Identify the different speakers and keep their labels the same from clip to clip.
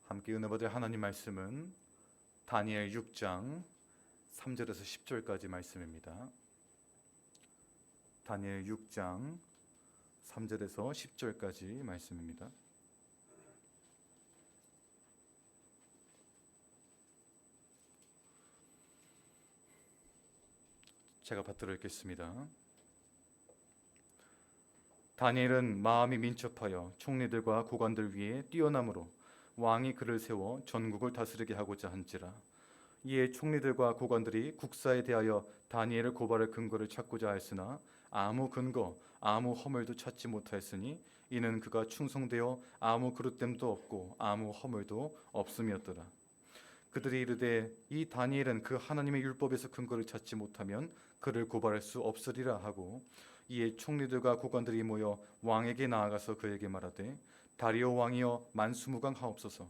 Speaker 1: 함께 은혜 받을 하나님 말씀은 다니엘 6장 3절에서 10절까지 말씀입니다. 다니엘 6장 3절에서 10절까지 말씀입니다. 제가 받들어 읽겠습니다. 다니엘은 마음이 민첩하여 총리들과 고관들 위에 뛰어남으로 왕이 그를 세워 전국을 다스리게 하고자 한지라. 이에 총리들과 고관들이 국사에 대하여 다니엘을 고발할 근거를 찾고자 했으나 아무 근거, 아무 허물도 찾지 못하였으니 이는 그가 충성되어 아무 그릇됨도 없고 아무 허물도 없음이었더라. 그들이 이르되 이 다니엘은 그 하나님의 율법에서 근거를 찾지 못하면 그를 고발할 수 없으리라 하고, 이에 총리들과 고관들이 모여 왕에게 나아가서 그에게 말하되 다리오 왕이여 만수무강하옵소서.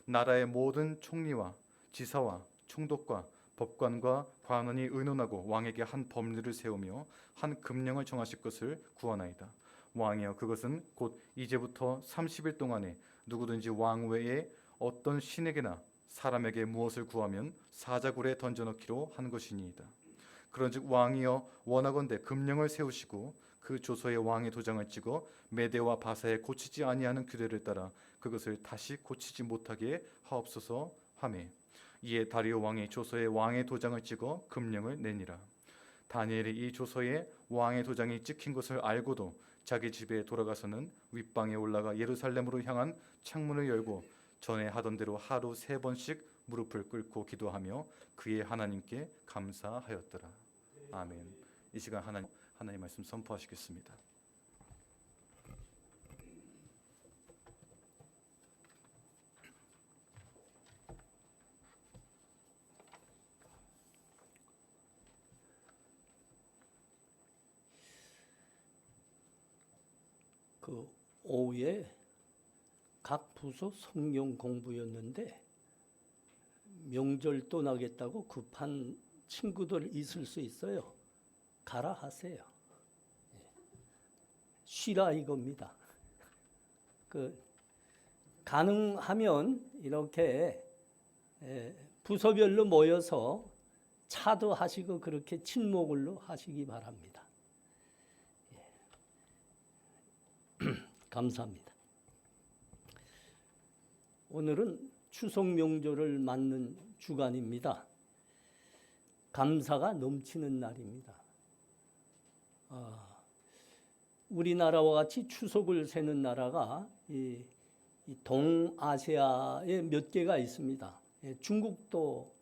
Speaker 1: 나라의 모든 총리와 지사와 총독과 법관과 관원이 의논하고 왕에게 한 법률을 세우며 한 금령을 정하실 것을 구하나이다. 왕이여, 그것은 곧 이제부터 30일 동안에 누구든지 왕 외에 어떤 신에게나 사람에게 무엇을 구하면 사자굴에 던져넣기로 한 것이니이다. 그런즉 왕이여, 원하건대 금령을 세우시고 그 조서에 왕의 도장을 찍어 메대와 바사에 고치지 아니하는 규례를 따라 그것을 다시 고치지 못하게 하옵소서 하매, 이에 다리오 왕이 조서에 왕의 도장을 찍어 금령을 내니라. 다니엘이 이 조서에 왕의 도장이 찍힌 것을 알고도 자기 집에 돌아가서는 윗방에 올라가 예루살렘으로 향한 창문을 열고 전에 하던 대로 하루 3번씩 무릎을 꿇고 기도하며 그의 하나님께 감사하였더라. 아멘. 이 시간 하나님 말씀 선포하시겠습니다.
Speaker 2: 그 오후에 각 부서 성경 공부였는데 명절 떠나겠다고 급한 친구들 있을 수 있어요. 가라 하세요. 쉬라 이겁니다. 가능하면 이렇게 부서별로 모여서 차도하시고 그렇게 친목으로 하시기 바랍니다. 감사합니다. 오늘은 추석 명절을 맞는 주간입니다. 감사가 넘치는 날입니다. 우리나라와 같이 추석을 세는 나라가 이 동아시아에 몇 개가 있습니다. 중국도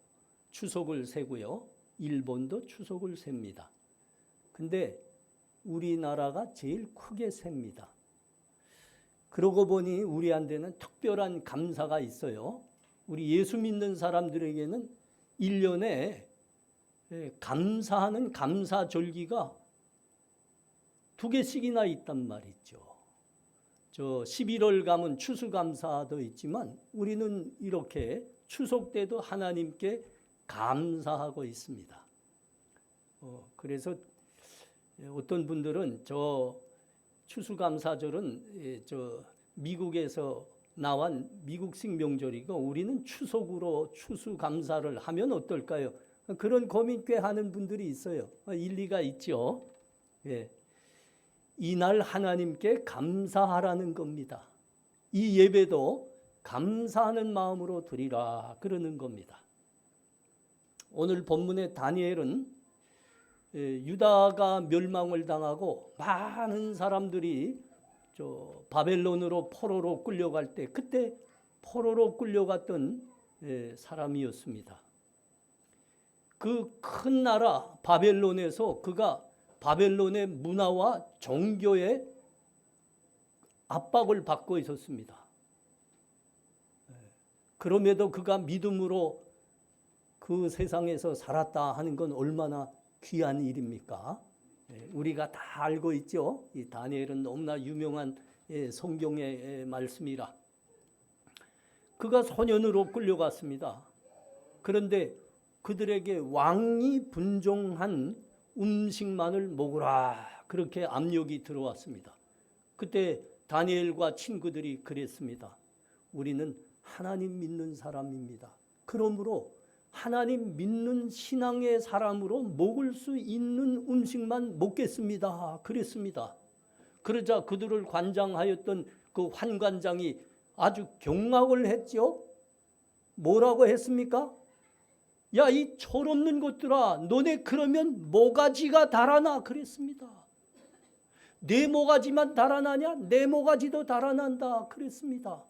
Speaker 2: 추석을 세고요. 일본도 추석을 셉니다. 근데 우리나라가 제일 크게 셉니다. 그러고 보니 우리한테는 특별한 감사가 있어요. 우리 예수 믿는 사람들에게는 1년에 감사하는 감사절기가 2개씩이나 있단 말이죠. 저 11월 가면 추수감사도 있지만 우리는 이렇게 추석 때도 하나님께 감사하고 있습니다. 그래서 어떤 분들은 저 추수감사절은 저 미국에서 나온 미국식 명절이고 우리는 추석으로 추수감사를 하면 어떨까요? 그런 고민 꽤 하는 분들이 있어요. 일리가 있죠. 예. 이날 하나님께 감사하라는 겁니다. 이 예배도 감사하는 마음으로 드리라 그러는 겁니다. 오늘 본문의 다니엘은 유다가 멸망을 당하고 많은 사람들이 저 바벨론으로 포로로 끌려갈 때 그때 포로로 끌려갔던 사람이었습니다. 그 큰 나라 바벨론에서 그가 바벨론의 문화와 종교에 압박을 받고 있었습니다. 그럼에도 그가 믿음으로 그 세상에서 살았다 하는 건 얼마나 귀한 일입니까? 우리가 다 알고 있죠. 이 다니엘은 너무나 유명한 성경의 말씀이라. 그가 소년으로 끌려갔습니다. 그런데 그들에게 왕이 분종한 음식만을 먹으라 그렇게 압력이 들어왔습니다. 그때 다니엘과 친구들이 그랬습니다. 우리는 하나님 믿는 사람입니다. 그러므로 하나님 믿는 신앙의 사람으로 먹을 수 있는 음식만 먹겠습니다. 그랬습니다. 그러자 그들을 관장하였던 그 환관장이 아주 경악을 했죠. 뭐라고 했습니까? 야, 이 철없는 것들아, 너네 그러면 모가지가 달아나. 그랬습니다. 내 모가지만 달아나냐? 내 모가지도 달아난다. 그랬습니다.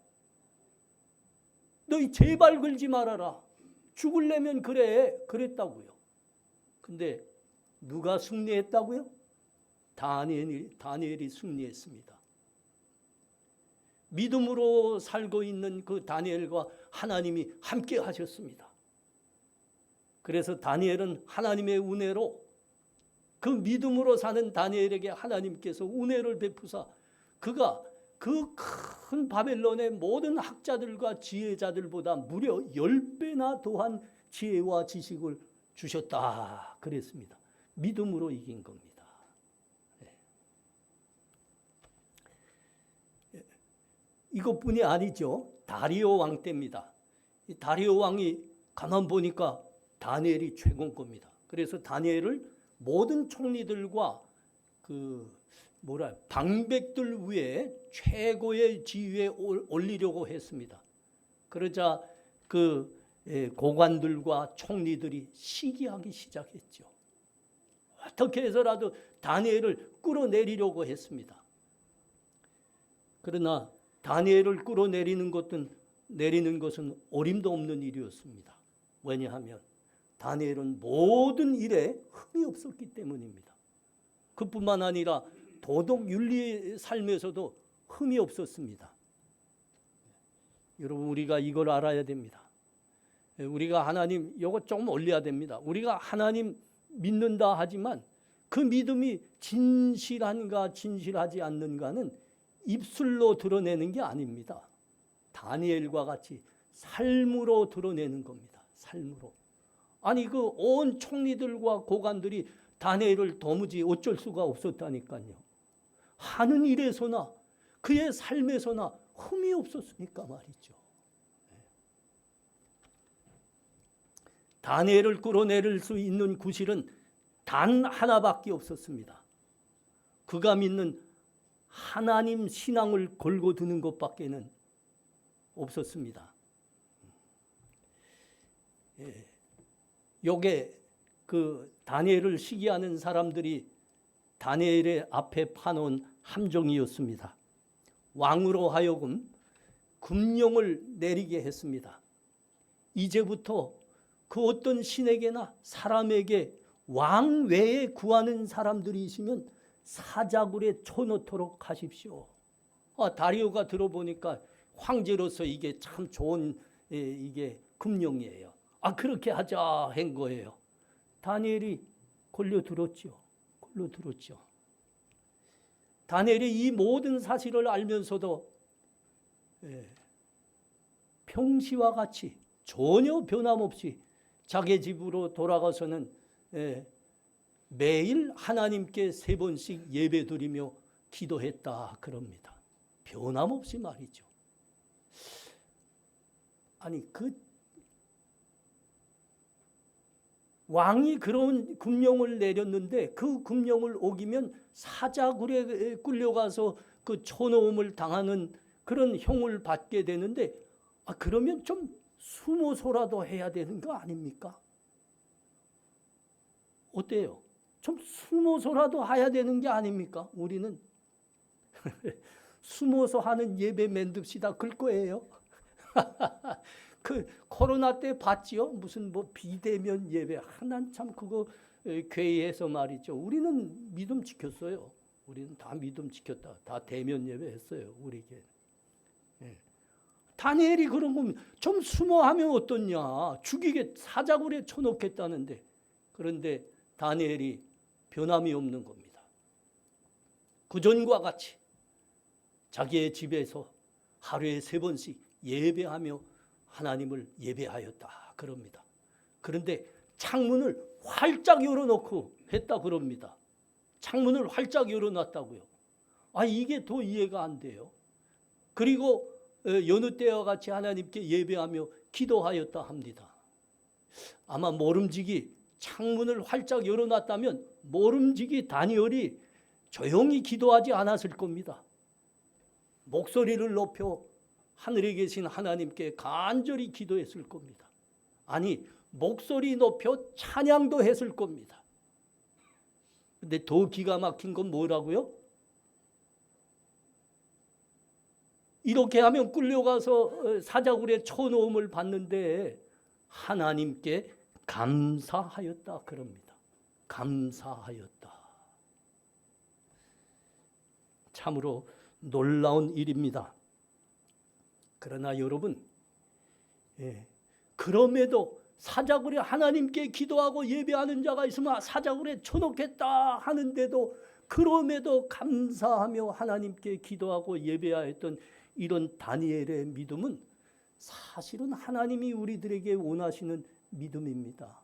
Speaker 2: 너희 제발 그러지 말아라. 죽을려면 그래. 그랬다고요. 근데 누가 승리했다고요? 다니엘이 승리했습니다. 믿음으로 살고 있는 그 다니엘과 하나님이 함께 하셨습니다. 그래서 다니엘은 하나님의 은혜로 그 믿음으로 사는 다니엘에게 하나님께서 은혜를 베푸사 그가 그 큰 바벨론의 모든 학자들과 지혜자들보다 무려 10배나 더한 지혜와 지식을 주셨다. 그랬습니다. 믿음으로 이긴 겁니다. 이것뿐이 아니죠. 다리오 왕 때입니다. 이 다리오 왕이 가만 보니까 다니엘이 최고인 겁니다. 그래서 다니엘을 모든 총리들과 방백들 위에 최고의 지위에 올리려고 했습니다. 그러자 고관들과 총리들이 시기하기 시작했죠. 어떻게 해서라도 다니엘을 끌어내리려고 했습니다. 그러나 다니엘을 끌어내리는 것은 어림도 없는 일이었습니다. 왜냐하면 다니엘은 모든 일에 흠이 없었기 때문입니다. 그뿐만 아니라 도덕 윤리의 삶에서도 흠이 없었습니다. 여러분, 우리가 이걸 알아야 됩니다. 우리가 하나님, 이거 조금 올려야 됩니다. 우리가 하나님 믿는다 하지만 그 믿음이 진실한가 진실하지 않는가는 입술로 드러내는 게 아닙니다. 다니엘과 같이 삶으로 드러내는 겁니다. 삶으로. 아니 그 온 총리들과 고관들이 다니엘을 도무지 어쩔 수가 없었다니까요. 하는 일에서나 그의 삶에서나 흠이 없었으니까 말이죠. 다니엘을 끌어내릴 수 있는 구실은 단 하나밖에 없었습니다. 그가 믿는 하나님 신앙을 걸고 드는 것밖에는 없었습니다. 요게 그 다니엘을 시기하는 사람들이 다니엘의 앞에 파놓은 함정이었습니다. 왕으로 하여금 금령을 내리게 했습니다. 이제부터 그 어떤 신에게나 사람에게 왕 외에 구하는 사람들이 있으면 사자굴에 쳐넣도록 하십시오. 다리오가 들어보니까 황제로서 이게 참 좋은 이게 금령이에요. 그렇게 하자 한 거예요. 다니엘이 걸려들었죠. 다니엘이 이 모든 사실을 알면서도 평시와 같이 전혀 변함없이 자기 집으로 돌아가서는 매일 하나님께 3번씩 예배드리며 기도했다 그럽니다. 변함없이 말이죠. 아니 왕이 그런 금령을 내렸는데 그 금령을 어기면 사자굴에 끌려가서 그 쳐넣음을 당하는 그런 형을 받게 되는데 그러면 좀 숨어서라도 해야 되는 거 아닙니까? 어때요? 좀 숨어서라도 해야 되는 게 아닙니까? 우리는 숨어서 하는 예배 만듭시다 그럴 거예요. 그 코로나 때 봤지요? 무슨 비대면 예배. 난 참 그거 괴이해서 말이죠. 우리는 믿음 지켰어요. 우리는 다 믿음 지켰다. 다 대면 예배 했어요. 우리에게. 다니엘이 그런 거면 좀 숨어하면 어떻냐. 죽이게 사자굴에 쳐놓겠다는데. 그런데 다니엘이 변함이 없는 겁니다. 그전과 같이 자기의 집에서 하루에 3번씩 예배하며 하나님을 예배하였다 그럽니다. 그런데 창문을 활짝 열어놓고 했다 그럽니다. 창문을 활짝 열어놨다고요. 이게 더 이해가 안 돼요. 그리고 여느 때와 같이 하나님께 예배하며 기도하였다 합니다. 아마 모름지기 창문을 활짝 열어놨다면 모름지기 다니엘이 조용히 기도하지 않았을 겁니다. 목소리를 높여 하늘에 계신 하나님께 간절히 기도했을 겁니다. 아니, 목소리 높여 찬양도 했을 겁니다. 근데 더 기가 막힌 건 뭐라고요? 이렇게 하면 끌려가서 사자굴에 쳐놓음을 받는데 하나님께 감사하였다 그럽니다. 감사하였다. 참으로 놀라운 일입니다. 그러나 여러분, 그럼에도 사자굴에 하나님께 기도하고 예배하는 자가 있으면 사자굴에 쳐놓겠다 하는데도 그럼에도 감사하며 하나님께 기도하고 예배하였던 이런 다니엘의 믿음은 사실은 하나님이 우리들에게 원하시는 믿음입니다.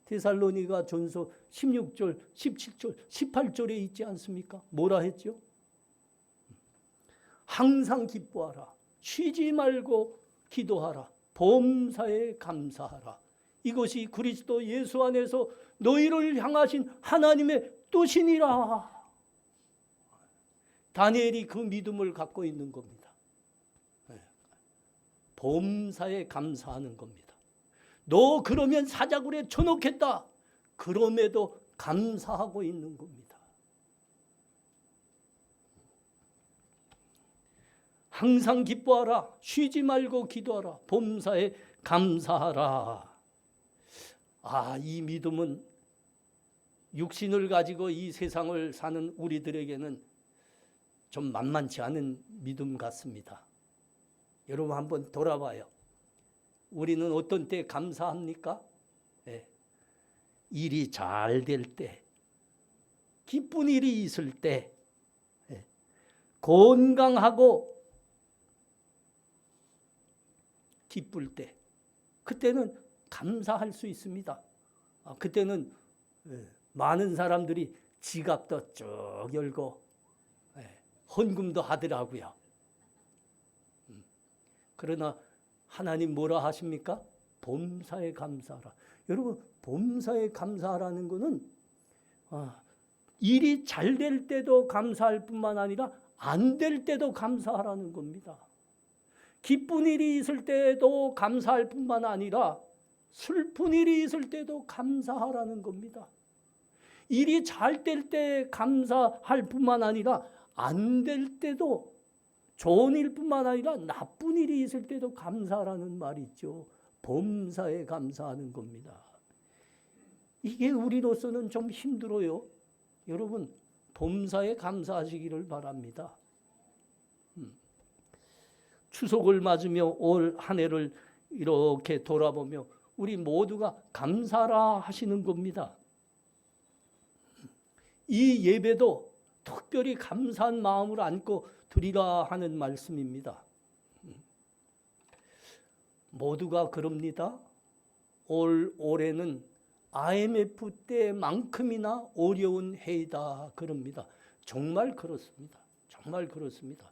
Speaker 2: 데살로니가 전서 16절, 17절, 18절에 있지 않습니까? 뭐라 했죠? 항상 기뻐하라. 쉬지 말고 기도하라. 범사에 감사하라. 이것이 그리스도 예수 안에서 너희를 향하신 하나님의 뜻이니라. 다니엘이 그 믿음을 갖고 있는 겁니다. 범사에 감사하는 겁니다. 너 그러면 사자굴에 쳐놓겠다. 그럼에도 감사하고 있는 겁니다. 항상 기뻐하라. 쉬지 말고 기도하라. 범사에 감사하라. 이 믿음은 육신을 가지고 이 세상을 사는 우리들에게는 좀 만만치 않은 믿음 같습니다. 여러분 한번 돌아봐요. 우리는 어떤 때 감사합니까? 일이 잘 될 때, 기쁜 일이 있을 때, 건강하고 기쁠 때, 그때는 감사할 수 있습니다. 그때는 많은 사람들이 지갑도 쭉 열고 헌금도 하더라고요. 그러나 하나님 뭐라 하십니까? 범사에 감사하라. 여러분, 범사에 감사하라는 것은 일이 잘 될 때도 감사할 뿐만 아니라 안 될 때도 감사하라는 겁니다. 기쁜 일이 있을 때도 감사할 뿐만 아니라 슬픈 일이 있을 때도 감사하라는 겁니다. 일이 잘 될 때 감사할 뿐만 아니라 안 될 때도, 좋은 일뿐만 아니라 나쁜 일이 있을 때도 감사하라는 말이 있죠. 범사에 감사하는 겁니다. 이게 우리로서는 좀 힘들어요. 여러분, 범사에 감사하시기를 바랍니다. 추석을 맞으며 올 한 해를 이렇게 돌아보며 우리 모두가 감사라 하시는 겁니다. 이 예배도 특별히 감사한 마음을 안고 드리라 하는 말씀입니다. 모두가 그럽니다. 올해는 IMF 때만큼이나 어려운 해이다 그럽니다. 정말 그렇습니다. 정말 그렇습니다.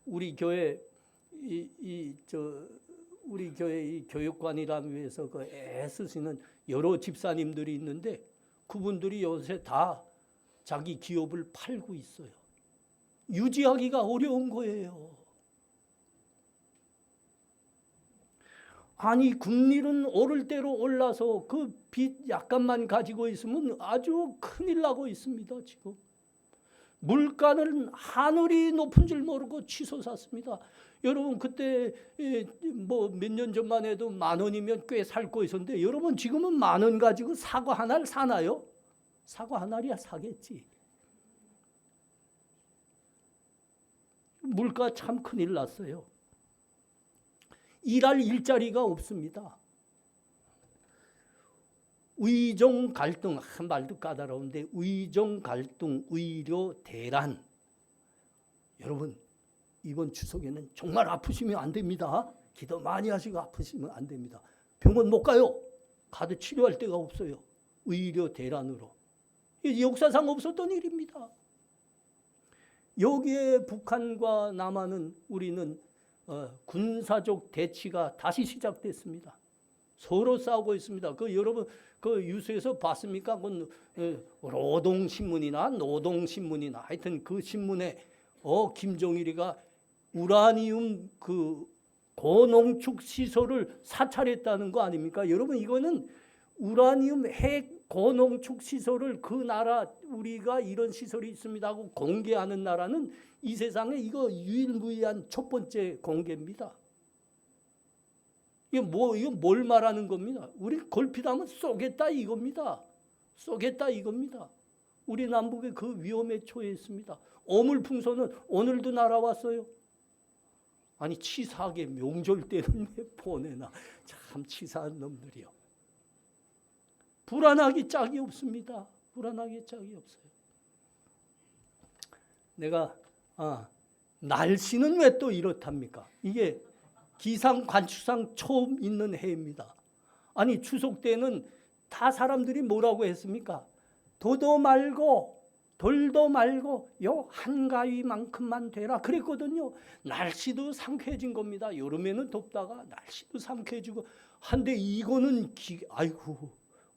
Speaker 2: 우리 교회 우리 교회 이 교육관이라고 해서 그 애쓰시는 여러 집사님들이 있는데 그분들이 요새 다 자기 기업을 팔고 있어요. 유지하기가 어려운 거예요. 아니, 금리는 오를 대로 올라서 그 빚 약간만 가지고 있으면 아주 큰일 나고 있습니다. 지금 물가는 하늘이 높은 줄 모르고 치솟았습니다. 여러분, 그때 뭐 몇 년 전만 해도 10,000원이면 꽤 살 거 있었는데 여러분, 지금은 10,000원 가지고 사과 한 알 사나요? 사과 한 알이야 사겠지. 물가 참 큰일 났어요. 일할 일자리가 없습니다. 의정 갈등, 한 말도 까다로운데 의정 갈등, 의료 대란. 여러분, 이번 추석에는 정말 아프시면 안 됩니다. 기도 많이 하시고 아프시면 안 됩니다. 병원 못 가요. 가도 치료할 데가 없어요. 의료 대란으로. 역사상 없었던 일입니다. 여기에 북한과 남한은 우리는 군사적 대치가 다시 시작됐습니다. 서로 싸우고 있습니다. 여러분 뉴스에서 봤습니까? 노동신문이나 노동신문이나 하여튼 그 신문에 김정일이가 우라늄 고농축 시설을 사찰했다는 거 아닙니까? 여러분 이거는 우라늄 핵 고농축 시설을 그 나라 우리가 이런 시설이 있습니다 하고 공개하는 나라는 이 세상에 이거 유일무이한 첫 번째 공개입니다. 이거 뭘 말하는 겁니다. 우리 걸핏하면 쏘겠다 이겁니다. 쏘겠다 이겁니다. 우리 남북의 그 위험에 처해있습니다. 어물풍선은 오늘도 날아왔어요. 아니 치사하게 명절 때는 왜 보내나. 참 치사한 놈들이요. 불안하기 짝이 없습니다. 불안하기 짝이 없어요. 내가 날씨는 왜 또 이렇답니까? 이게 기상 관측상 처음 있는 해입니다. 아니 추석 때는 다 사람들이 뭐라고 했습니까? 도도 말고 돌도 말고 요 한가위만큼만 되라 그랬거든요. 날씨도 상쾌해진 겁니다. 여름에는 덥다가 날씨도 상쾌해지고 한데 이거는 아이고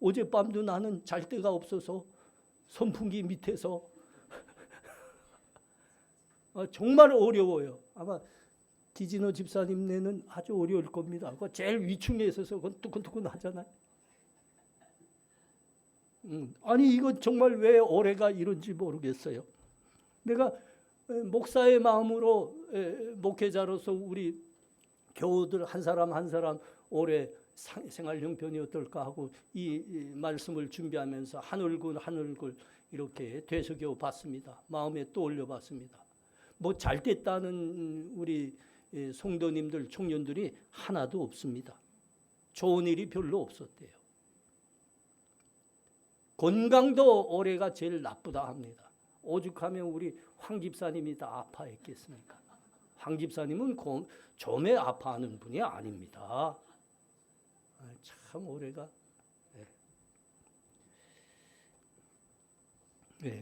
Speaker 2: 어젯밤도 나는 잘 데가 없어서 선풍기 밑에서 정말 어려워요. 아마 기진호 집사님네는 아주 어려울 겁니다. 그거 제일 위층에 있어서 그건 뜨끈뜨끈 하잖아요. 아니 이거 정말 왜 올해가 이런지 모르겠어요. 내가 목사의 마음으로 목회자로서 우리 교우들 한 사람 한 사람 올해 생활 형편이 어떨까 하고 이 말씀을 준비하면서 한 얼굴 한 얼굴 이렇게 되새겨 봤습니다. 마음에 떠올려 봤습니다. 뭐 잘 됐다는 우리 성도님들 청년들이 하나도 없습니다. 좋은 일이 별로 없었대요. 건강도 올해가 제일 나쁘다 합니다. 오죽하면 우리 황 집사님이 다 아파했겠습니까? 황 집사님은 좀에 아파하는 분이 아닙니다. 참 올해가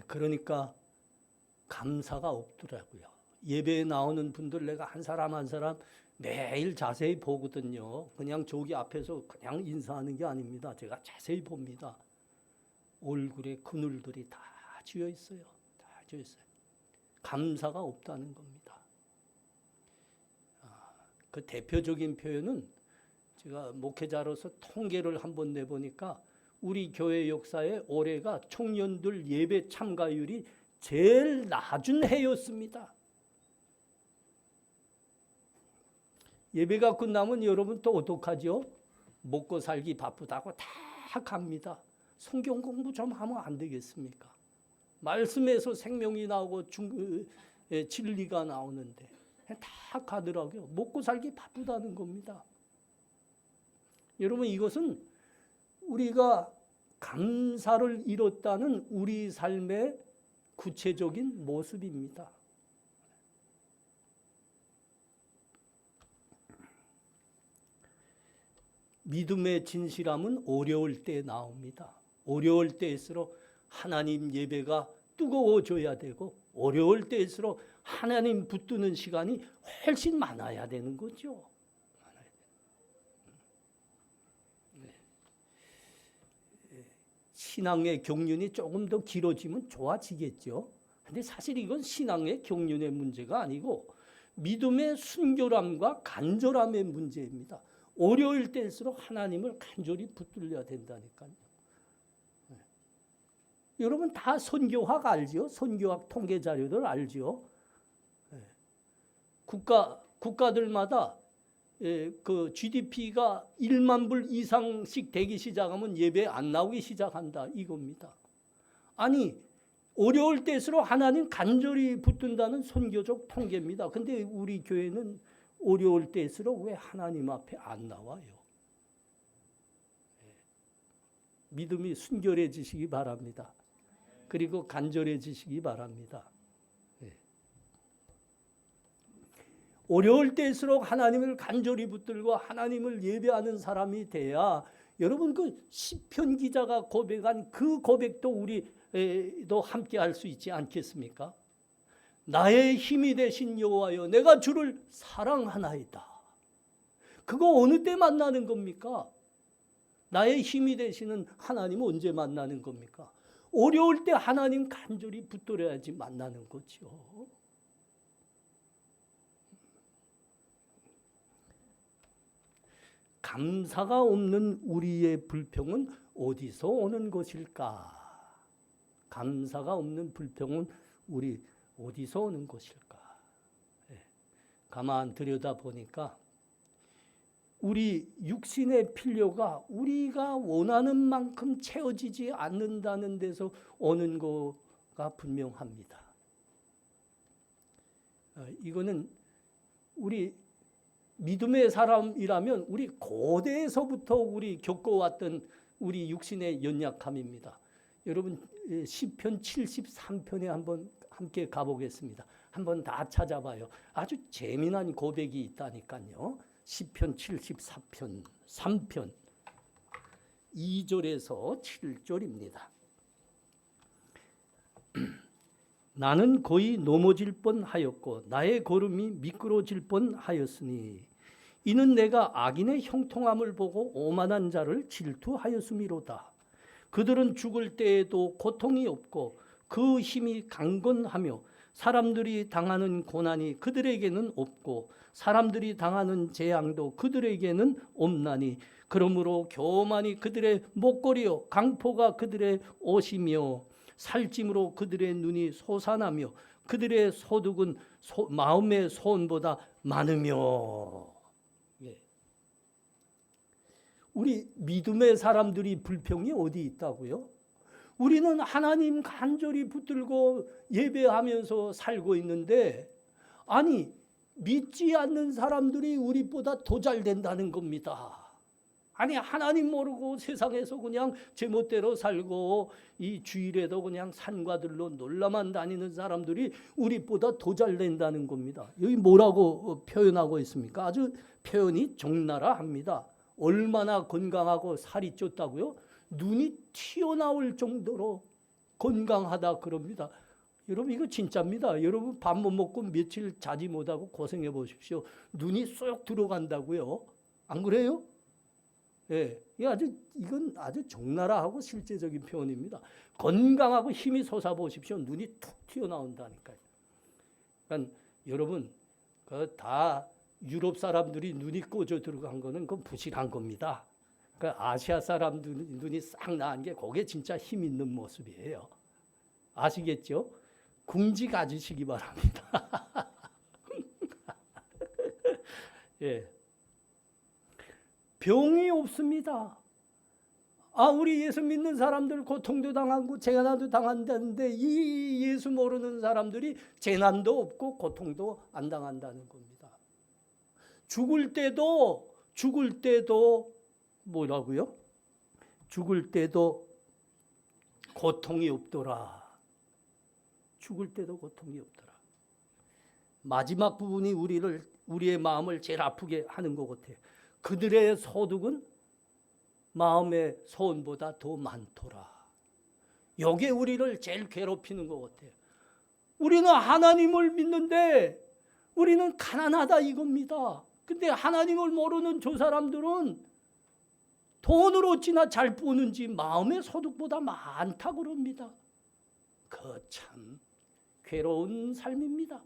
Speaker 2: 그러니까 감사가 없더라고요. 예배에 나오는 분들 내가 한 사람 한 사람 매일 자세히 보거든요. 그냥 저기 앞에서 그냥 인사하는 게 아닙니다. 제가 자세히 봅니다. 얼굴에 그늘들이 다 쥐어 있어요. 다 쥐어 있어요. 감사가 없다는 겁니다. 그 대표적인 표현은 제가 목회자로서 통계를 한번 내보니까 우리 교회 역사에 올해가 청년들 예배 참가율이 제일 낮은 해였습니다. 예배가 끝나면 여러분 또 어떡하죠? 먹고 살기 바쁘다고 다 갑니다. 성경 공부 좀 하면 안 되겠습니까? 말씀에서 생명이 나오고 진리가 나오는데 다 가더라고요. 먹고 살기 바쁘다는 겁니다. 여러분 이것은 우리가 감사를 잃었다는 우리 삶의 구체적인 모습입니다. 믿음의 진실함은 어려울 때 나옵니다. 어려울 때일수록 하나님 예배가 뜨거워져야 되고 어려울 때일수록 하나님 붙드는 시간이 훨씬 많아야 되는 거죠. 신앙의 경륜이 조금 더 길어지면 좋아지겠죠. 근데 사실 이건 신앙의 경륜의 문제가 아니고 믿음의 순결함과 간절함의 문제입니다. 어려울 때일수록 하나님을 간절히 붙들려야 된다니까요. 여러분 다 선교학 알죠? 선교학 통계 자료들 알죠? 국가들마다 그 GDP가 1만 불 이상씩 되기 시작하면 예배 안 나오기 시작한다 이겁니다. 아니 어려울 때일수록 하나님 간절히 붙든다는 선교적 통계입니다. 근데 우리 교회는 어려울 때일수록 왜 하나님 앞에 안 나와요? 믿음이 순결해지시기 바랍니다. 그리고 간절해지시기 바랍니다. 어려울 때일수록 하나님을 간절히 붙들고 하나님을 예배하는 사람이 돼야 여러분 그 시편 기자가 고백한 그 고백도 우리도 함께 할 수 있지 않겠습니까? 나의 힘이 되신 여호와여 내가 주를 사랑하나이다. 그거 어느 때 만나는 겁니까? 나의 힘이 되시는 하나님 언제 만나는 겁니까? 어려울 때 하나님 간절히 붙들어야지 만나는 거죠. 감사가 없는 우리의 불평은 어디서 오는 것일까? 감사가 없는 불평은 우리 어디서 오는 것일까? 가만 들여다보니까 우리 육신의 필요가 우리가 원하는 만큼 채워지지 않는다는 데서 오는 거가 분명합니다. 이거는 우리 믿음의 사람이라면 우리 고대에서부터 우리 겪어왔던 우리 육신의 연약함입니다. 여러분 시편 73편에 한번 함께 가보겠습니다. 한번 다 찾아봐요. 아주 재미난 고백이 있다니까요. 시편 74편 3편 2절에서 7절입니다. 나는 거의 넘어질 뻔하였고 나의 걸음이 미끄러질 뻔하였으니 이는 내가 악인의 형통함을 보고 오만한 자를 질투하였음이로다. 그들은 죽을 때에도 고통이 없고 그 힘이 강건하며 사람들이 당하는 고난이 그들에게는 없고 사람들이 당하는 재앙도 그들에게는 없나니 그러므로 교만이 그들의 목걸이요 강포가 그들의 옷이며 살찜으로 그들의 눈이 솟아나며 그들의 소득은 마음의 소원보다 많으며. 우리 믿음의 사람들이 불평이 어디 있다고요? 우리는 하나님 간절히 붙들고 예배하면서 살고 있는데 아니 믿지 않는 사람들이 우리보다 더 잘 된다는 겁니다. 아니 하나님 모르고 세상에서 그냥 제멋대로 살고 이 주일에도 그냥 산과들로 놀러만 다니는 사람들이 우리보다 더 잘 된다는 겁니다. 여기 뭐라고 표현하고 있습니까? 아주 표현이 적나라합니다. 얼마나 건강하고 살이 쪘다고요? 눈이 튀어나올 정도로 건강하다 그럽니다. 여러분 이거 진짜입니다. 여러분 밥 못 먹고 며칠 자지 못하고 고생해 보십시오. 눈이 쏙 들어간다고요. 안 그래요? 예, 이건 아주 적나라하고 실제적인 표현입니다. 건강하고 힘이 솟아 보십시오. 눈이 툭 튀어나온다니까요. 그러니까 여러분 그 다 유럽 사람들이 눈이 꺼져 들어간 거는 그건 부실한 겁니다. 그 아시아 사람들 눈이 싹 나은 게 그게 진짜 힘 있는 모습이에요. 아시겠죠? 궁지 가지시기 바랍니다. 예. 병이 없습니다. 우리 예수 믿는 사람들 고통도 당하고 재난도 당한다는데 이 예수 모르는 사람들이 재난도 없고 고통도 안 당한다는 겁니다. 죽을 때도 뭐라고요? 죽을 때도 고통이 없더라. 죽을 때도 고통이 없더라. 마지막 부분이 우리의 마음을 제일 아프게 하는 것 같아요. 그들의 소득은 마음의 소원보다 더 많더라. 이게 우리를 제일 괴롭히는 것 같아요. 우리는 하나님을 믿는데 우리는 가난하다 이겁니다. 근데 하나님을 모르는 저 사람들은 돈을 어찌나 잘 버는지 마음의 소득보다 많다 그럽니다. 그 참 괴로운 삶입니다.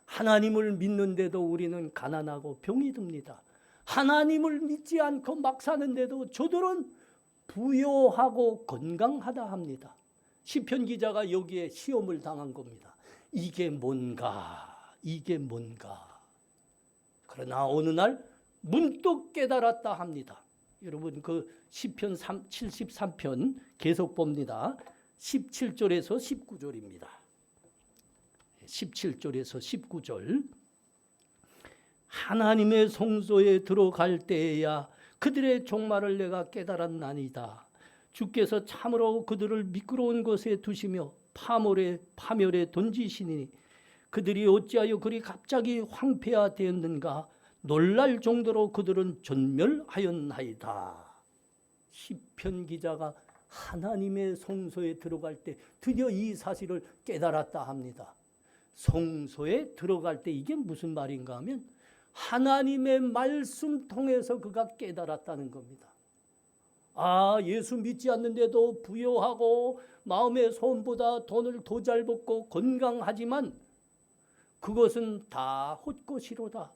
Speaker 2: 하나님을 믿는데도 우리는 가난하고 병이 듭니다. 하나님을 믿지 않고 막 사는데도 저들은 부요하고 건강하다 합니다. 시편 기자가 여기에 시험을 당한 겁니다. 이게 뭔가? 그러나 어느 날 문득 깨달았다 합니다. 여러분 그 시편 73편 계속 봅니다. 17절에서 19절입니다. 17절에서 19절 하나님의 성소에 들어갈 때에야 그들의 종말을 내가 깨달았나이다. 주께서 참으로 그들을 미끄러운 곳에 두시며 파멸에 던지시니 그들이 어찌하여 그리 갑자기 황폐화되었는가 놀랄 정도로 그들은 전멸하였나이다. 시편 기자가 하나님의 성소에 들어갈 때 드디어 이 사실을 깨달았다 합니다. 성소에 들어갈 때 이게 무슨 말인가 하면 하나님의 말씀 통해서 그가 깨달았다는 겁니다. 아, 예수 믿지 않는데도 부유하고 마음의 소원보다 돈을 더 잘 벌고 건강하지만 그것은 다 헛것이로다.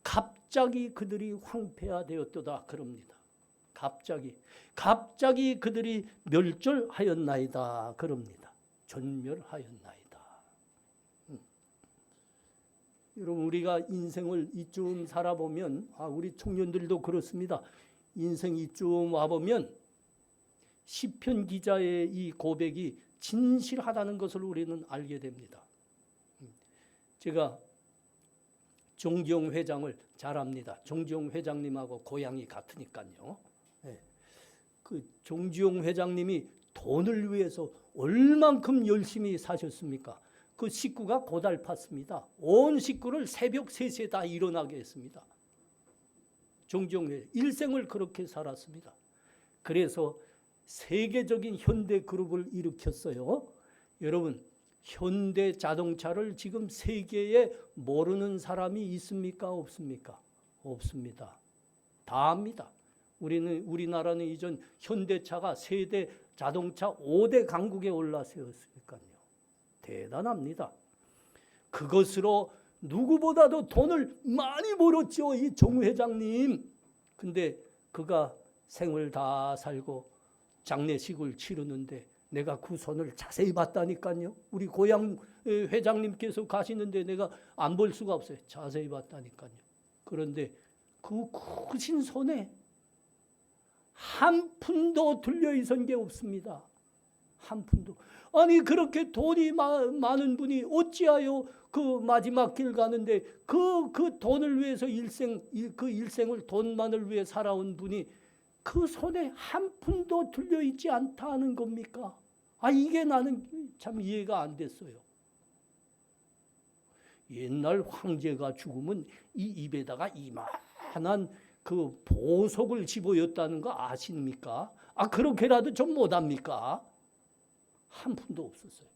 Speaker 2: 갑자기 그들이 황폐화되었도다 그럽니다. 갑자기 그들이 멸절하였나이다 그럽니다. 전멸하였나이다. 여러분, 우리가 인생을 이쯤 살아보면, 우리 청년들도 그렇습니다. 인생 이쯤 와보면 시편 기자의 이 고백이 진실하다는 것을 우리는 알게 됩니다. 제가 정지용 회장을 잘 압니다. 정지용 회장님하고 고향이 같으니까요. 그 정지용 회장님이 돈을 위해서 얼만큼 열심히 사셨습니까? 그 식구가 고달팠습니다. 온 식구를 새벽 3시에 다 일어나게 했습니다. 정지용 회장 일생을 그렇게 살았습니다. 그래서 세계적인 현대 그룹을 일으켰어요. 여러분, 현대 자동차를 지금 세계에 모르는 사람이 있습니까? 없습니까? 없습니다. 다 압니다. 우리나라는 이전 현대차가 세대 자동차 5대 강국에 올라세웠으니까요. 대단합니다. 그것으로 누구보다도 돈을 많이 벌었죠, 이 정 회장님. 근데 그가 생을 다 살고 장례식을 치르는데 내가 그 손을 자세히 봤다니까요. 우리 고향 회장님께서 가시는데 내가 안 볼 수가 없어요. 자세히 봤다니까요. 그런데 그 크신 손에 한 푼도 들려 있은 게 없습니다. 한 푼도. 아니, 그렇게 돈이 많은 분이 어찌하여 그 마지막 길 가는데 그 돈을 위해서 일생을 돈만을 위해 살아온 분이 그 손에 한 푼도 들려 있지 않다는 겁니까? 이게 나는 참 이해가 안 됐어요. 옛날 황제가 죽으면 이 입에다가 이만한 그 보석을 집어였다는 거 아십니까? 그렇게라도 좀 못합니까? 한 푼도 없었어요.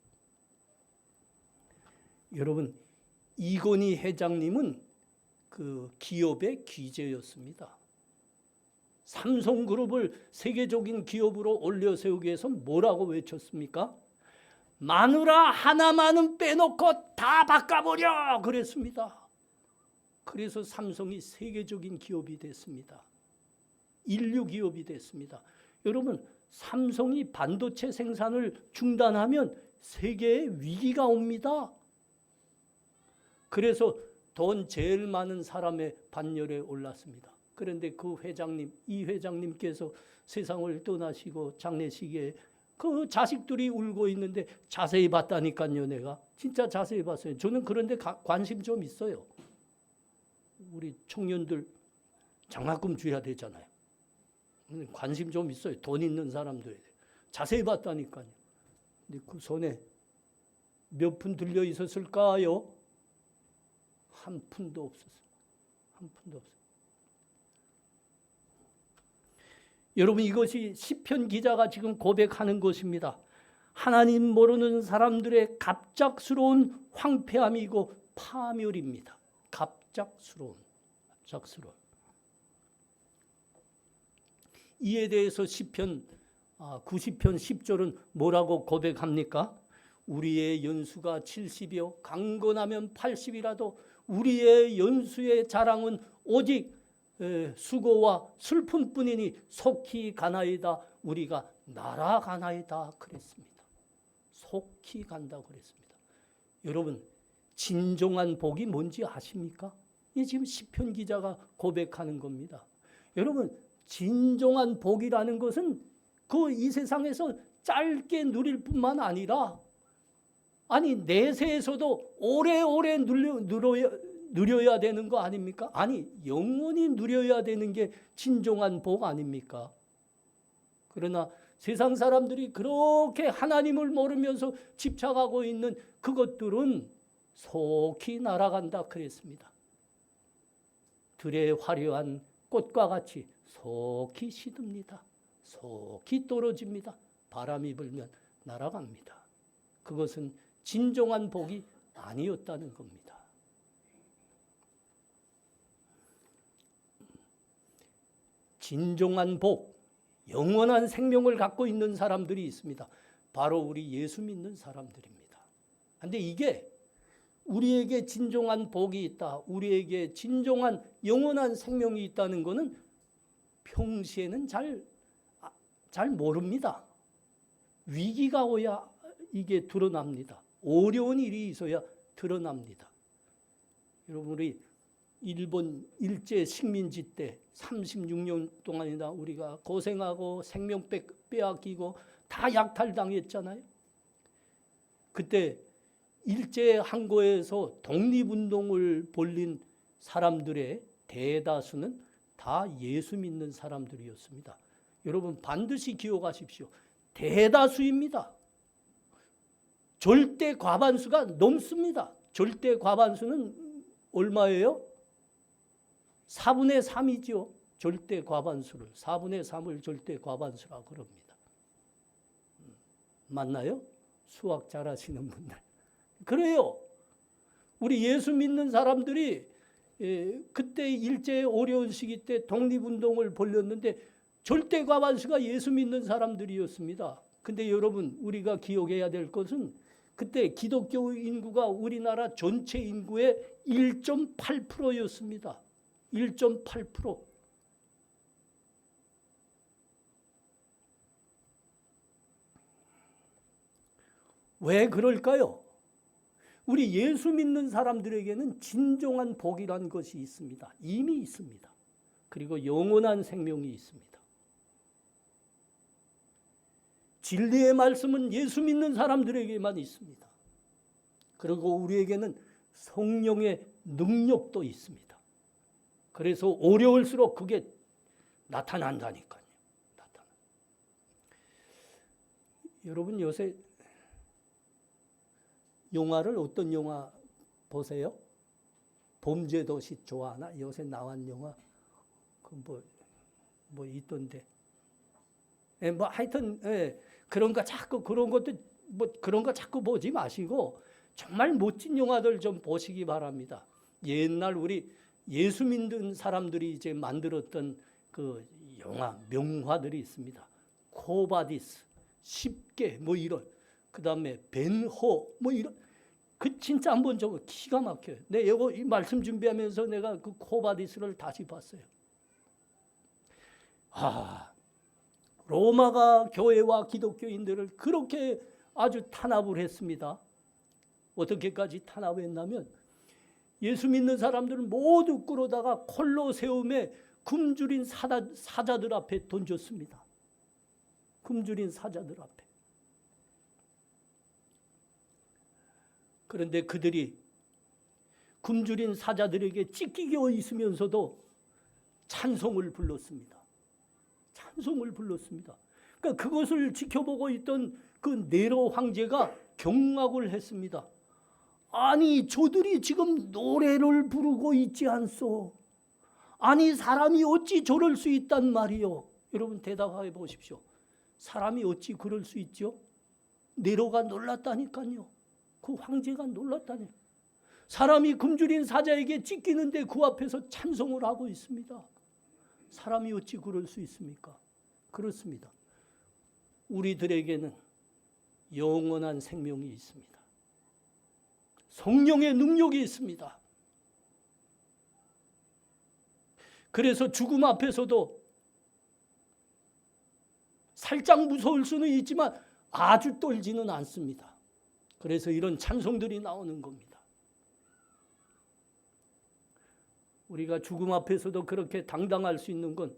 Speaker 2: 여러분, 이건희 회장님은 그 기업의 귀재였습니다. 삼성그룹을 세계적인 기업으로 올려세우기 위해서 뭐라고 외쳤습니까? 마누라 하나만은 빼놓고 다 바꿔버려 그랬습니다. 그래서 삼성이 세계적인 기업이 됐습니다. 인류 기업이 됐습니다. 여러분, 삼성이 반도체 생산을 중단하면 세계에 위기가 옵니다. 그래서 돈 제일 많은 사람의 반열에 올랐습니다. 그런데 그 회장님, 이 회장님께서 세상을 떠나시고 장례식에 그 자식들이 울고 있는데 자세히 봤다니까요. 내가 진짜 자세히 봤어요. 저는 그런데 관심 좀 있어요. 우리 청년들 장학금 줘야 되잖아요. 관심 좀 있어요. 돈 있는 사람들에 자세히 봤다니까요. 근데 그 손에 몇 푼 들려 있었을까요? 한 푼도 없었어요. 한 푼도 없어요. 여러분, 이것이 시편 기자가 지금 고백하는 것입니다. 하나님 모르는 사람들의 갑작스러운 황폐함이고 파멸입니다. 갑작스러운. 이에 대해서 시편 90편 10절은 뭐라고 고백합니까? 우리의 연수가 70이요 강건하면 80이라도 우리의 연수의 자랑은 오직 수고와 슬픔뿐이니 속히 가나이다. 우리가 날아가나이다 그랬습니다. 속히 간다 그랬습니다. 여러분, 진정한 복이 뭔지 아십니까? 이 지금 시편 기자가 고백하는 겁니다. 여러분, 진정한 복이라는 것은 그 이 세상에서 짧게 누릴 뿐만 아니라 내세에서도 오래오래 누려야 되는 거 아닙니까? 영원히 누려야 되는 게 진정한 복 아닙니까? 그러나 세상 사람들이 그렇게 하나님을 모르면서 집착하고 있는 그것들은 속히 날아간다 그랬습니다. 들에 화려한 꽃과 같이 속히 시듭니다. 속히 떨어집니다. 바람이 불면 날아갑니다. 그것은 진정한 복이 아니었다는 겁니다. 진정한 복, 영원한 생명을 갖고 있는 사람들이 있습니다. 바로 우리 예수 믿는 사람들입니다. 그런데 이게 우리에게 진정한 복이 있다, 우리에게 진정한 영원한 생명이 있다는 것은 평시에는 잘 모릅니다. 위기가 오야 이게 드러납니다. 어려운 일이 있어야 드러납니다. 여러분, 우리 일본 일제 식민지 때 36년 동안이나 우리가 고생하고 생명 빼앗기고 다 약탈당했잖아요. 그때 일제 항거에서 독립운동을 벌린 사람들의 대다수는 다 예수 믿는 사람들이었습니다. 여러분 반드시 기억하십시오. 대다수입니다. 절대 과반수가 넘습니다. 절대 과반수는 얼마예요? 4분의 3이죠. 절대 과반수를. 4분의 3을 절대 과반수라 그럽니다. 맞나요? 수학 잘하시는 분들. 그래요. 우리 예수 믿는 사람들이 그때 일제의 어려운 시기 때 독립운동을 벌였는데 절대 과반수가 예수 믿는 사람들이었습니다. 근데 여러분, 우리가 기억해야 될 것은 그때 기독교 인구가 우리나라 전체 인구의 1.8%였습니다. 1.8%. 왜 그럴까요? 우리 예수 믿는 사람들에게는 진정한 복이란 것이 있습니다. 이미 있습니다. 그리고 영원한 생명이 있습니다. 진리의 말씀은 예수 믿는 사람들에게만 있습니다. 그리고 우리에게는 성령의 능력도 있습니다. 그래서 어려울수록 그게 나타난다니까요. 여러분 요새 영화를 어떤 영화 보세요? 범죄도시 좋아하나? 요새 나온 영화 뭐 있던데. 뭐 하여튼 그런 거 자꾸 그런 것도 뭐 그런 거 자꾸 보지 마시고 정말 멋진 영화들 좀 보시기 바랍니다. 옛날 우리 예수 믿는 사람들이 이제 만들었던 그 영화 명화들이 있습니다. 코바디스, 십계 뭐 이런, 그다음에 벤호 뭐 이런, 그 진짜 한번 좀 기가 막혀요. 내 이거 이 말씀 준비하면서 내가 그 코바디스를 다시 봤어요. 로마가 교회와 기독교인들을 그렇게 아주 탄압을 했습니다. 어떻게까지 탄압했냐면 예수 믿는 사람들은 모두 끌어다가 콜로세움에 굶주린 사자들 앞에 던졌습니다. 굶주린 사자들 앞에. 그런데 그들이 굶주린 사자들에게 찢기겨 있으면서도 찬송을 불렀습니다. 찬송을 불렀습니다. 그러니까 그것을 지켜보고 있던 그 네로 황제가 경악을 했습니다. 아니 저들이 지금 노래를 부르고 있지 않소? 아니 사람이 어찌 저럴 수 있단 말이요? 여러분 대답해 보십시오. 사람이 어찌 그럴 수 있죠? 네로가 놀랐다니까요. 그 황제가 놀랐다니. 사람이 굶주린 사자에게 찢기는데 그 앞에서 찬송을 하고 있습니다. 사람이 어찌 그럴 수 있습니까? 그렇습니다. 우리들에게는 영원한 생명이 있습니다. 성령의 능력이 있습니다. 그래서 죽음 앞에서도 살짝 무서울 수는 있지만 아주 떨지는 않습니다. 그래서 이런 찬송들이 나오는 겁니다. 우리가 죽음 앞에서도 그렇게 당당할 수 있는 건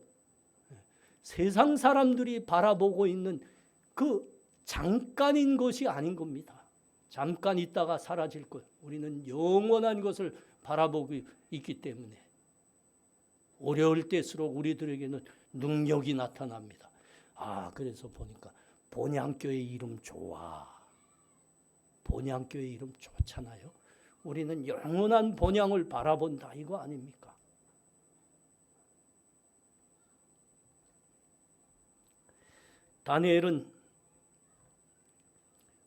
Speaker 2: 세상 사람들이 바라보고 있는 그 잠깐인 것이 아닌 겁니다. 잠깐 있다가 사라질 것. 우리는 영원한 것을 바라보고 있기 때문에 어려울 때일수록 우리들에게는 능력이 나타납니다. 그래서 보니까 본향교회 이름 좋아. 본향교회 이름 좋잖아요. 우리는 영원한 본향을 바라본다 이거 아닙니까? 다니엘은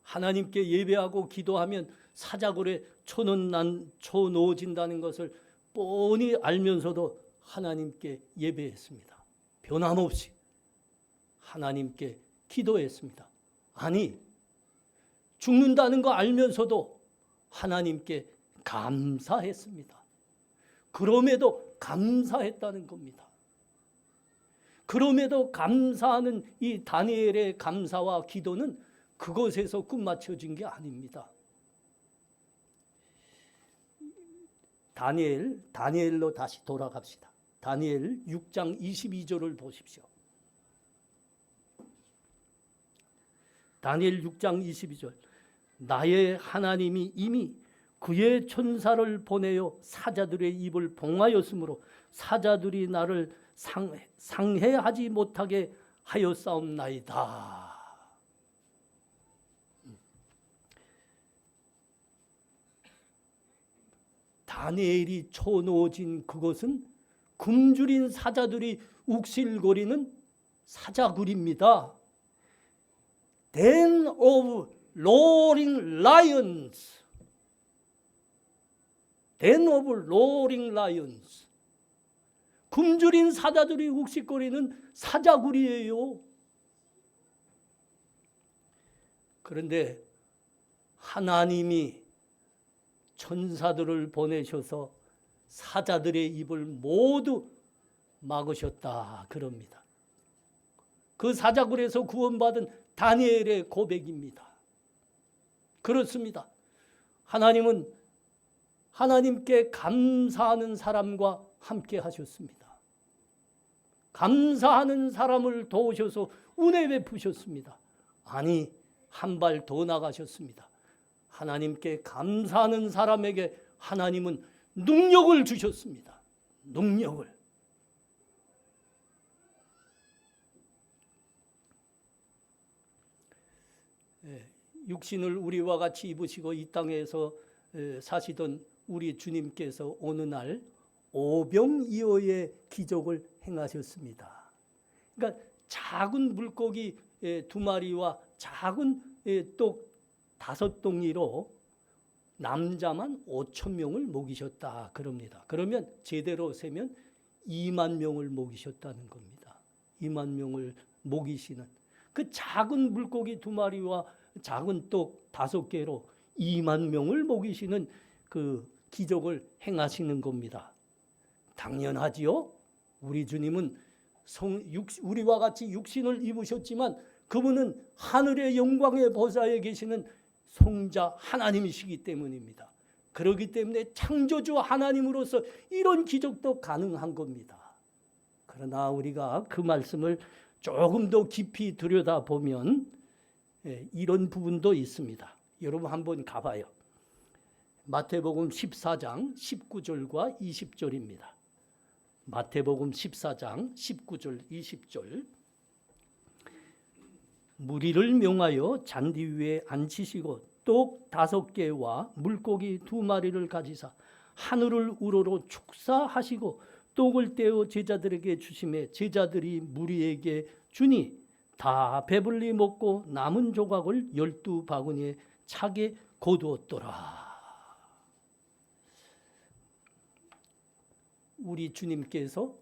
Speaker 2: 하나님께 예배하고 기도하면 사자굴에 쳐놓아진다는 것을 뻔히 알면서도 하나님께 예배했습니다. 변함없이 하나님께 기도했습니다. 아니, 죽는다는 거 알면서도 하나님께 감사했습니다. 그럼에도 감사했다는 겁니다. 그럼에도 감사하는 이 다니엘의 감사와 기도는 그것에서 끝마쳐진 게 아닙니다. 다니엘로 다시 돌아갑시다. 다니엘 6장 22절을 보십시오. 다니엘 6장 22절. 나의 하나님이 이미 그의 천사를 보내어 사자들의 입을 봉하였으므로 사자들이 나를 상해하지 못하게 하였사옵나이다. 다니엘이 쳐놓아진 그것은 굶주린 사자들이 욱실거리는 사자굴입니다. Den of roaring lions. Den of roaring lions. 굶주린 사자들이 욱실거리는 사자굴이에요. 그런데 하나님이 천사들을 보내셔서 사자들의 입을 모두 막으셨다 그럽니다. 그 사자굴에서 구원받은 다니엘의 고백입니다. 그렇습니다. 하나님은 하나님께 감사하는 사람과 함께 하셨습니다. 감사하는 사람을 도우셔서 은혜 베푸셨습니다. 아니, 한 발 더 나가셨습니다. 하나님께 감사하는 사람에게 하나님은 능력을 주셨습니다. 능력을. 육신을 우리와 같이 입으시고 이 땅에서 사시던 우리 주님께서 어느 날 오병이어의 기적을 행하셨습니다. 그러니까 작은 물고기 2마리와 작은 똑 5덩이로 남자만 5,000명을 먹이셨다 그럽니다. 그러면 제대로 세면 2만 명을 먹이셨다는 겁니다. 2만 명을 먹이시는 그 작은 물고기 2마리와 작은 떡 5개로 2만 명을 먹이시는 그 기적을 행하시는 겁니다. 당연하지요. 우리 주님은 우리와 같이 육신을 입으셨지만 그분은 하늘의 영광의 보좌에 계시는 성자 하나님이시기 때문입니다. 그렇기 때문에 창조주 하나님으로서 이런 기적도 가능한 겁니다. 그러나 우리가 그 말씀을 조금 더 깊이 들여다보면 이런 부분도 있습니다. 여러분 한번 가봐요. 마태복음 14장 19절과 20절입니다. 마태복음 14장 19절 20절. 무리를 명하여 잔디 위에 앉히시고 떡 5개와 물고기 2마리를 가지사 하늘을 우러러 축사하시고 떡을 떼어 제자들에게 주시매 제자들이 무리에게 주니 다 배불리 먹고 남은 조각을 12바구니에 차게 거두었더라. 우리 주님께서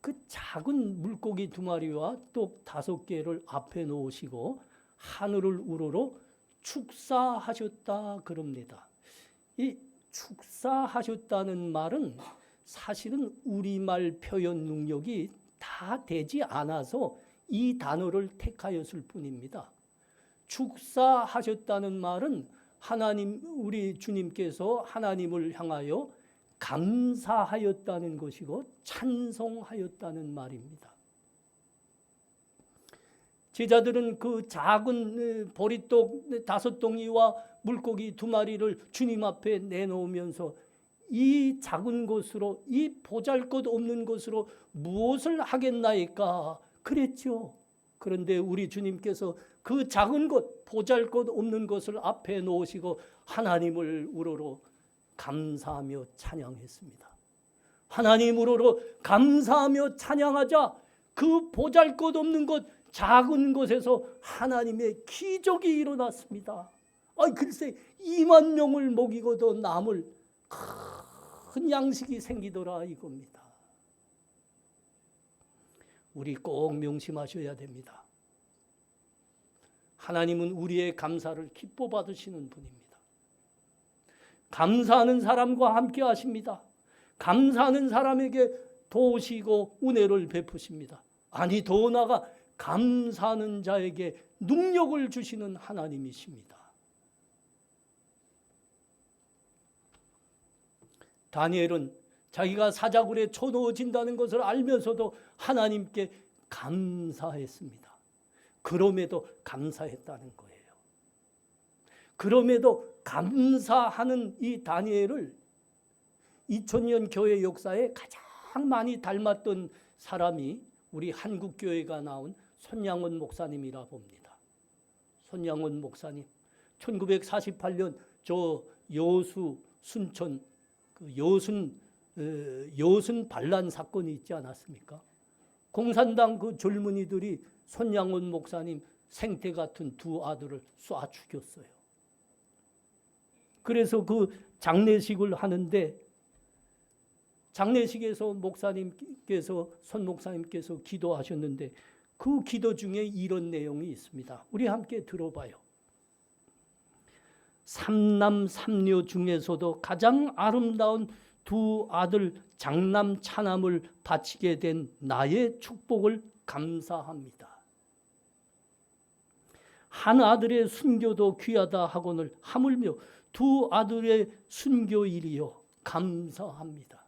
Speaker 2: 그 작은 물고기 2마리와 떡 5개를 앞에 놓으시고 하늘을 우러러 축사하셨다 그럽니다. 이 축사하셨다는 말은 사실은 우리말 표현 능력이 다 되지 않아서 이 단어를 택하였을 뿐입니다. 축사하셨다는 말은 우리 주님께서 하나님을 향하여 감사하였다는 것이고 찬송하였다는 말입니다. 제자들은 그 작은 보리떡 5덩이와 물고기 2마리를 주님 앞에 내놓으면서 이 작은 것으로 이 보잘것없는 것으로 무엇을 하겠나이까 그랬죠. 그런데 우리 주님께서 그 작은 것 보잘것없는 것을 앞에 놓으시고 하나님을 우러러 감사하며 찬양했습니다. 하나님으로 감사하며 찬양하자 그 보잘것없는 것 작은 것에서 하나님의 기적이 일어났습니다. 글쎄 2만 명을 먹이고도 남을 큰 양식이 생기더라 이겁니다. 우리 꼭 명심하셔야 됩니다. 하나님은 우리의 감사를 기뻐 받으시는 분입니다. 감사하는 사람과 함께 하십니다. 감사하는 사람에게 도우시고 은혜를 베푸십니다. 아니 더 나아가 감사하는 자에게 능력을 주시는 하나님이십니다. 다니엘은 자기가 사자굴에 쳐넣어진다는 것을 알면서도 하나님께 감사했습니다. 그럼에도 감사했다는 거예요. 그럼에도 감사하는 이 다니엘을 2000년 교회 역사에 가장 많이 닮았던 사람이 우리 한국교회가 나온 손양원 목사님이라 봅니다. 손양원 목사님 1948년 저 여수 순천 그 여순 반란 사건이 있지 않았습니까? 공산당 그 젊은이들이 손양원 목사님 생태 같은 두 아들을 쏴 죽였어요. 그래서 그 장례식을 하는데 장례식에서 손 목사님께서 기도하셨는데 그 기도 중에 이런 내용이 있습니다. 우리 함께 들어봐요. 삼남 삼녀 중에서도 가장 아름다운 두 아들 장남 차남을 바치게 된 나의 축복을 감사합니다. 한 아들의 순교도 귀하다 하거늘 하물며 두 아들의 순교일이요 감사합니다.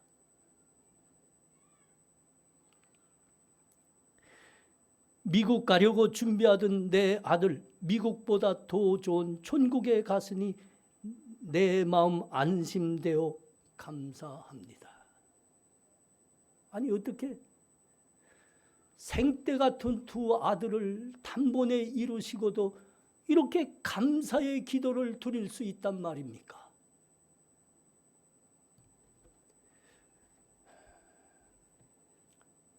Speaker 2: 미국 가려고 준비하던 내 아들 미국보다 더 좋은 천국에 갔으니 내 마음 안심되어 감사합니다. 아니 어떻게 생때 같은 두 아들을 단번에 이루시고도 이렇게 감사의 기도를 드릴 수 있단 말입니까?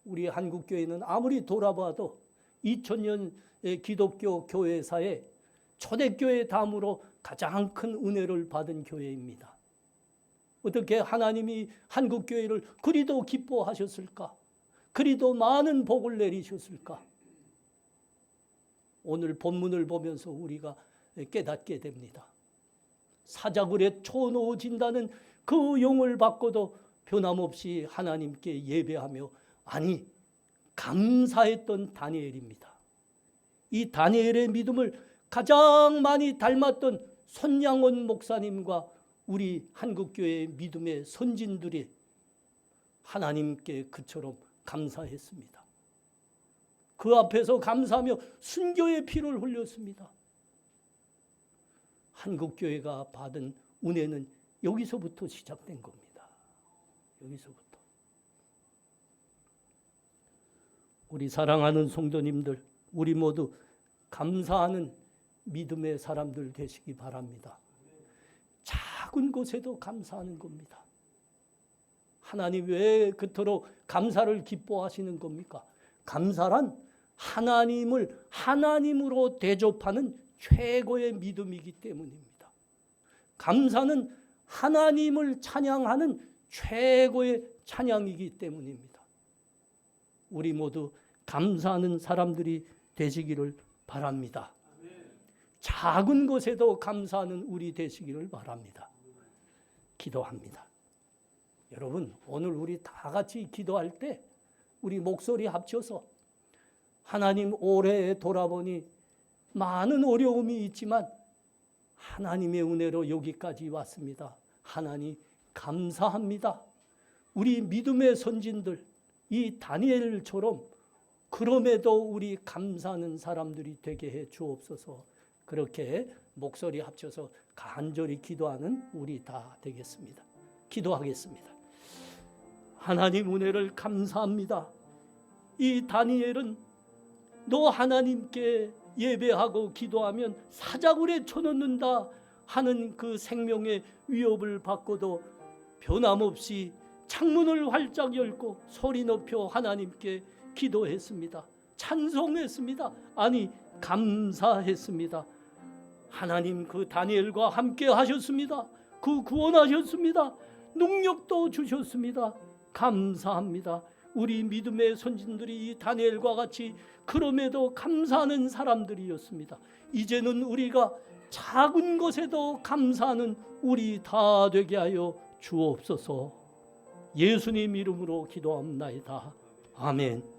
Speaker 2: 우리 한국교회는 아무리 돌아봐도 2000년의 기독교 교회사에 초대교회 다음으로 가장 큰 은혜를 받은 교회입니다. 어떻게 하나님이 한국교회를 그리도 기뻐하셨을까? 그리도 많은 복을 내리셨을까? 오늘 본문을 보면서 우리가 깨닫게 됩니다. 사자굴에 쳐넣어진다는 그 용을 받고도 변함없이 하나님께 예배하며 아니 감사했던 다니엘입니다. 이 다니엘의 믿음을 가장 많이 닮았던 손양원 목사님과 우리 한국교회의 믿음의 선진들이 하나님께 그처럼 감사했습니다. 그 앞에서 감사하며 순교의 피를 흘렸습니다. 한국교회가 받은 은혜는 여기서부터 시작된 겁니다. 여기서부터. 우리 사랑하는 성도님들, 우리 모두 감사하는 믿음의 사람들 되시기 바랍니다. 작은 것에도 감사하는 겁니다. 하나님 왜 그토록 감사를 기뻐하시는 겁니까? 감사란 하나님을 하나님으로 대접하는 최고의 믿음이기 때문입니다. 감사는 하나님을 찬양하는 최고의 찬양이기 때문입니다. 우리 모두 감사하는 사람들이 되시기를 바랍니다. 작은 것에도 감사하는 우리 되시기를 바랍니다. 기도합니다. 여러분, 오늘 우리 다 같이 기도할 때 우리 목소리 합쳐서 하나님 올해 돌아보니 많은 어려움이 있지만 하나님의 은혜로 여기까지 왔습니다. 하나님 감사합니다. 우리 믿음의 선진들 이 다니엘처럼 그럼에도 우리 감사하는 사람들이 되게 해 주옵소서. 그렇게 목소리 합쳐서 간절히 기도하는 우리 다 되겠습니다. 기도하겠습니다. 하나님 은혜를 감사합니다. 이 다니엘은 너 하나님께 예배하고 기도하면 사자굴에 쳐넣는다 하는 그 생명의 위협을 받고도 변함없이 창문을 활짝 열고 소리 높여 하나님께 기도했습니다. 찬송했습니다. 아니 감사했습니다. 하나님 그 다니엘과 함께 하셨습니다. 그 구원하셨습니다. 능력도 주셨습니다. 감사합니다. 우리 믿음의 선진들이 이 다니엘과 같이 그럼에도 감사하는 사람들이었습니다. 이제는 우리가 작은 것에도 감사하는 우리 다 되게 하여 주옵소서. 예수님 이름으로 기도합나이다. 아멘.